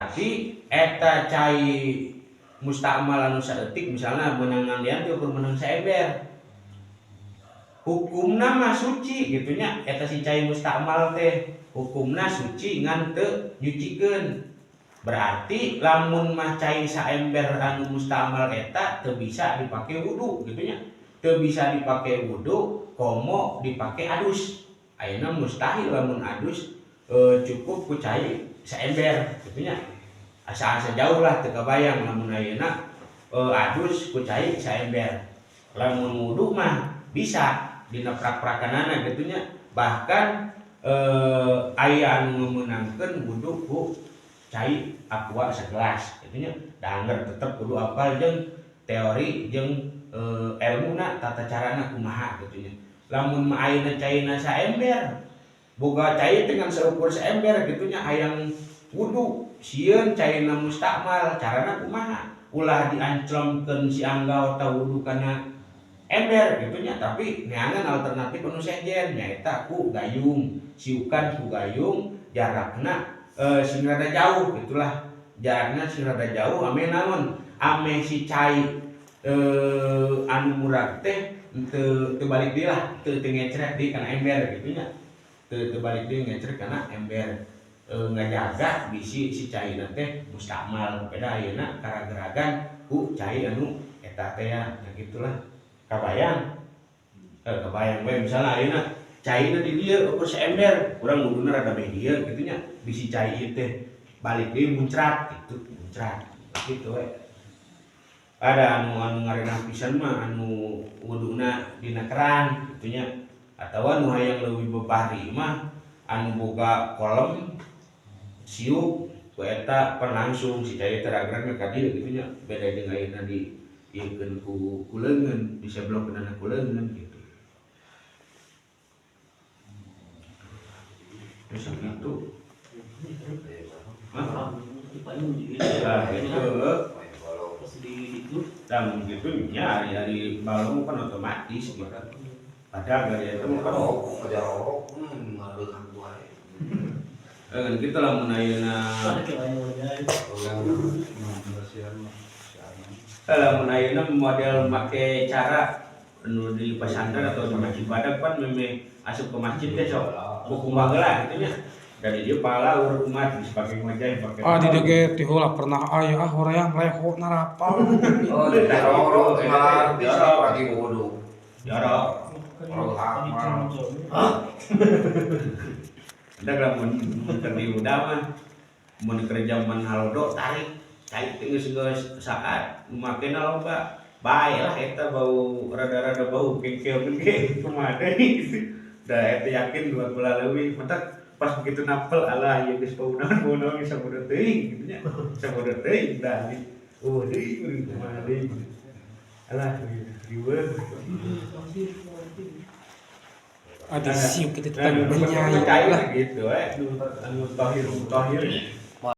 Tapi eta cai mustakmal anu saeutik misalnya menangan lian teu menang saember. Hukumna mah suci gitunya eta si cai mustakmal teh hukumna suci ngan teu nyucikeun. Berarti lamun mah cai saember anu mustakmal eta teu bisa dipake wudu gitunya. Teu bisa dipake wudu, komo dipake adus. Ayeuna mustahil lamun adus cukup ku cai saember gitunya. Asa-asa jauh lah teu kabayang lamun ayeuna adus ku cai saember. Lamun wudu mah bisa dina prak-prakanana gitunya. Bahkan aya anu meunangkeun wudu ku cai aqua segelas gitunya. Danger tetep kudu apal jeung teori jeung elmuna tata carana kumaha gitunya. Lamun mah ayeuna caina saember boga cai dengan seukur saember gitunya hayang wudu sieun caina mustakmal carana kumaha ulah dianclomkeun si anggaw ta wudu kana ember gitunya. Tapi neangan alternatif anu sejen nyaeta ku gayung siukan ku gayung jarakna sing rada jauh gitulah jarakna sing rada jauh ame naon ame si cai anu murag teh teu balik deui lah teu ngecrek di kana ember gitunya teu balik deui ngecrek kana ember ngajaga bisi si caina teh mustakmal beda ayeuna karageragan ku cai anu eta teh ya gitulah kabayang kabayang we misalnya ayeuna caina di dieu ukur saember urang wuduna rada media gitunya bisi cai ieu teh balik deui muncrat gitu we. Ada anu ngarenah pisan mah anu wuduna dina keran gitunya atawa nu hayang leuwih bebari mah anu boga kolom siuk ku eta langsung si cai teragrag ka dieu gitunya beda jeung ayeuna di ieukeun ku leungeun diseblokkeunna ku leungeun gitu. Terus gitu. Dan gitu nya hari balong kan otomatis gitu. Padahal gaya itu kan kita lamun ayeuna lamun ayeuna model make cara anu di pesantren atau di masjid badak kan meme asup ke masjid teh sok buku bageula gitu nya. Dari dia pala urut umat sebagai wajah pakai di dege tihulah pernah aya horeang leho narapal oh di jorok malah bisa lagi wudu jorok lama udah lamun kerdi udah mah mun kerja man halodo tarik cai geus saat makena loba bae lah eta bau rada-rada bau kengkeu ge kumaha deui da eta yakin 2 bulan leuwih mentak pas begitu napel alah ieu geus paunaon sabodo teuing kitu nya sabodo teuing da deui kumaha deui alah riweuh ada siuk kita tanya lah gitu anu tahir